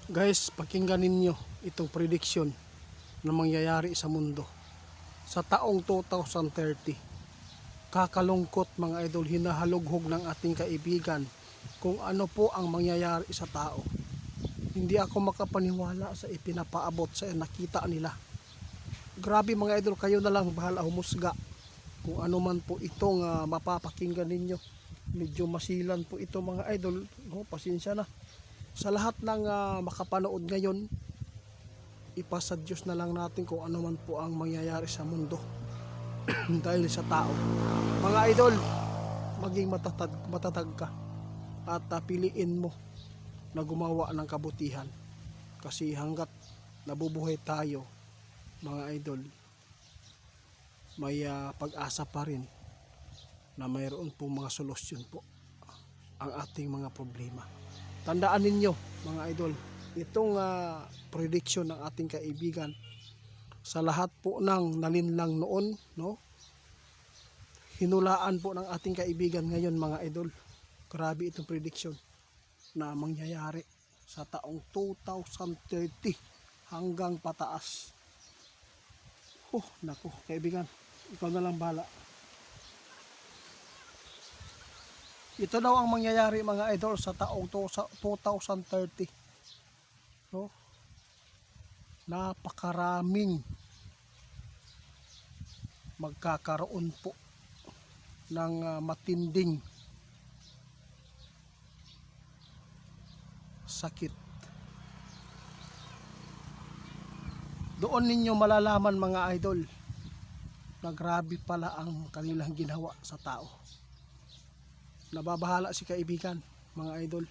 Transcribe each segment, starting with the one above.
Guys, pakinggan ninyo itong prediction na mangyayari sa mundo sa taong 2030. Kakalungkot mga idol, hinahalughog ng ating kaibigan kung ano po ang mangyayari sa tao. Hindi ako makapaniwala sa ipinapaabot sa nakita nila. Grabe mga idol, kayo na lang bahala humusga kung ano man po itong mapapakinggan ninyo. Medyo masilan po ito mga idol, pasensya na. Sa lahat ng makapanood ngayon, ipasa Diyos na lang natin kung ano man po ang mangyayari sa mundo dahil sa tao. Mga idol, maging matatag ka at piliin mo na gumawa ng kabutihan. Kasi hanggat nabubuhay tayo, mga idol, may pag-asa pa rin na mayroon po mga solusyon po ang ating mga problema. Tandaan ninyo mga idol, itong prediction ng ating kaibigan sa lahat po ng nalinlang noon, no? Hinulaan po ng ating kaibigan ngayon mga idol. Grabe itong prediction na mangyayari sa taong 2030 hanggang pataas. Naku, kaibigan, ikaw na lang bahala. Ito daw ang mangyayari mga idol sa taong 2030. No? Napakaraming magkakaroon po ng matinding sakit. Doon ninyo malalaman mga idol na grabe pala ang kanilang ginawa sa tao. Nababahala si kaibigan mga idol.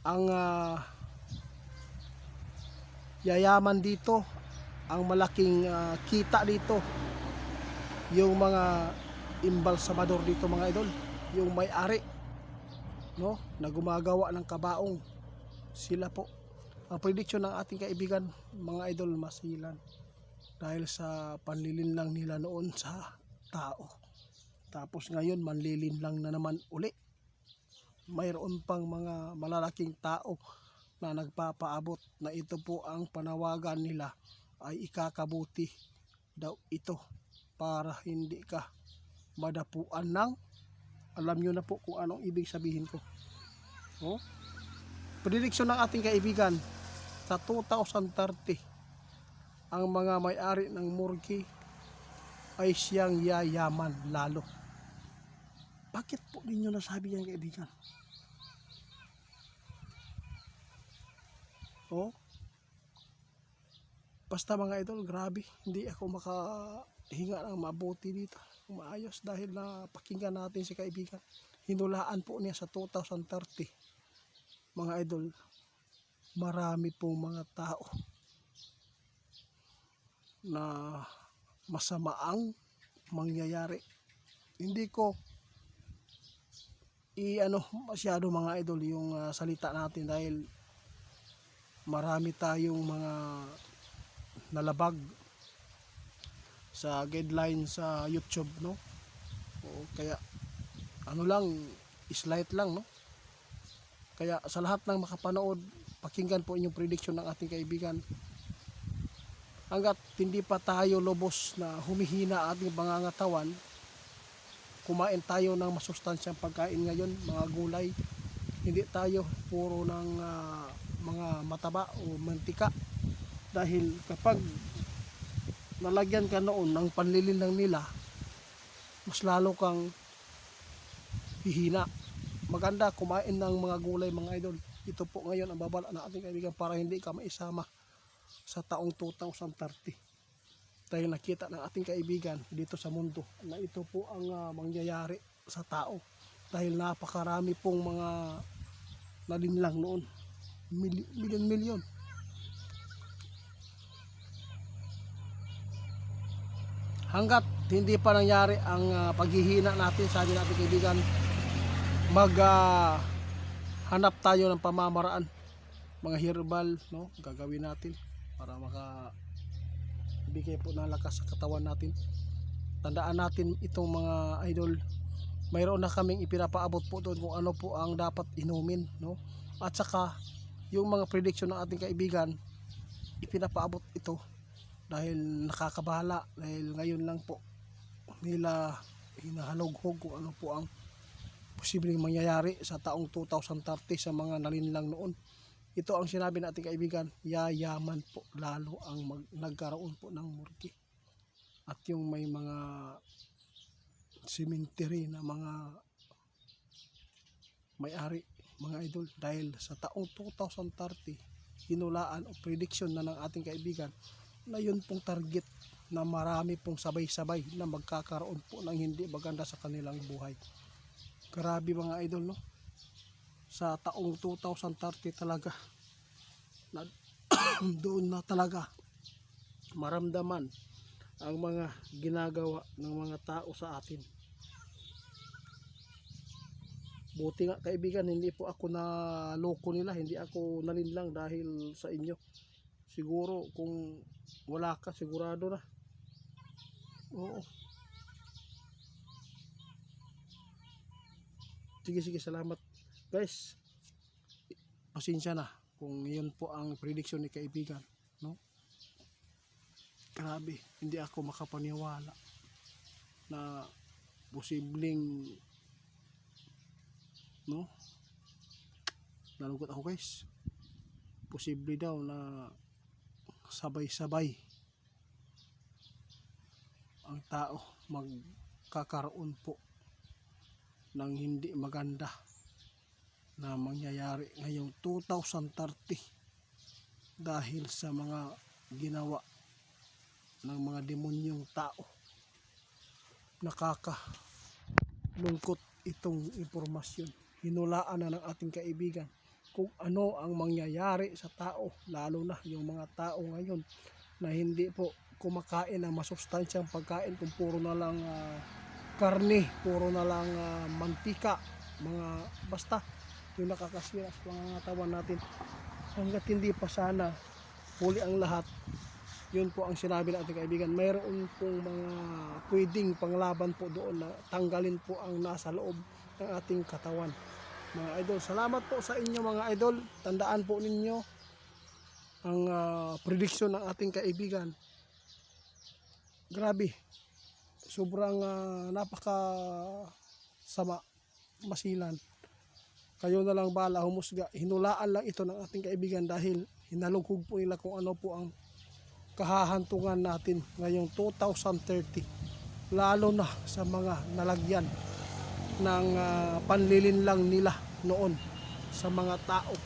Ang yayaman dito, ang malaking kita dito, yung mga imbalsamador dito mga idol, yung may-ari, no, na gumagawa ng kabaong, sila po. Ang prediction ng ating kaibigan mga idol, masilan dahil sa panlilinlang nila noon sa tao. Tapos ngayon manlilinlang na naman uli. Mayroon pang mga malalaking tao na nagpapaabot na ito po ang panawagan nila ay ikakabuti daw ito para hindi ka madapuan ng, alam nyo na po kung anong ibig sabihin ko. Prediction ng ating kaibigan sa 2030, ang mga may-ari ng morgue ay siyang yayaman lalo. Bakit po ninyo nasabi yan kaibigan? Basta mga idol, grabe, hindi ako makahinga ng mabuti dito, maayos, dahil na pakinggan natin si kaibigan. Hinulaan po niya sa 2030 mga idol. Marami pong mga tao na masamaang mangyayari. Hindi ko masyado mga idol yung salita natin dahil marami tayong mga nalabag sa guideline sa YouTube, no? Kaya slight lang, no? Kaya sa lahat ng makapanood, pakinggan po inyong prediction ng ating kaibigan. Hanggat hindi pa tayo lubos na humihina ating pangangatawan, kumain tayo ng masustansyang pagkain ngayon, mga gulay. Hindi tayo puro ng mga mataba o mantika. Dahil kapag nalagyan ka noon ng panlilinlang nila, mas lalo kang hihina. Maganda kumain ng mga gulay mga idol. Ito po ngayon ang babala na ating kaibigan para hindi ka maisama sa taong 2030. Dahil nakita ng ating kaibigan dito sa mundo na ito po ang mangyayari sa tao. Dahil napakarami pong mga nalinlang noon. Milyon. Hanggat hindi pa nangyari ang paghihina natin, sabi natin kaibigan, hanap tayo ng pamamaraan, mga herbal, no, gagawin natin para bigay po ng lakas sa katawan natin. Tandaan natin itong mga idol, mayroon na kaming ipinapaabot po doon kung ano po ang dapat inumin, no? At saka yung mga prediction ng ating kaibigan, ipinapaabot ito dahil nakakabahala, dahil ngayon lang po nila hinahalughog kung ano po ang posibleng mangyayari sa taong 2030 sa mga nalinlang noon. Ito ang sinabi ng ating kaibigan, yayaman po lalo ang nagkaroon po ng morgue. At yung may mga cemetery na mga may-ari, mga idol, dahil sa taong 2030 hinulaan o prediction na ng ating kaibigan na yun pong target na marami pong sabay-sabay na magkakaroon po ng hindi maganda sa kanilang buhay. Grabe mga idol, no? Sa taong 2030 talaga na doon na talaga maramdaman ang mga ginagawa ng mga tao sa atin. Buti nga kaibigan, hindi po ako na loko nila, hindi ako nalinlang dahil sa inyo. Siguro kung wala ka, sigurado na. Oo. Sige, salamat guys. Pasensya na kung yun po ang prediction ni kaibigan, no? Grabe, hindi ako makapaniwala na posibleng, no? Nalungkot ako guys. Posible daw na sabay-sabay ang tao magkakaroon po ng hindi maganda na mangyayari ngayong 2030 dahil sa mga ginawa ng mga demonyong tao. Nakakalungkot itong impormasyon. Hinulaan na ng ating kaibigan kung ano ang mangyayari sa tao, lalo na yung mga tao ngayon na hindi po kumakain ng masustansyang pagkain, kung puro na lang karne, puro na lang mantika, mga basta yung nakakasira sa pangangatawan natin. Hanggat hindi pa sana huli ang lahat, yun po ang sinabi ng ating kaibigan, mayroon pong mga pwedeng panglaban po doon na tanggalin po ang nasa loob ng ating katawan. Mga idol, salamat po sa inyo mga idol. Tandaan po ninyo ang prediction ng ating kaibigan. Grabe, sobrang napaka sama, masilan. Kayo na lang bala humusga. Hinulaan lang ito ng ating kaibigan dahil hinalughog po nila kung ano po ang kahahantungan natin ngayong 2030, lalo na sa mga nalagyan ng panlilinlang nila noon sa mga tao,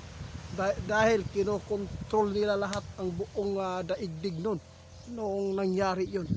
dahil kinokontrol nila lahat ang buong daigdig noon noong nangyari yun.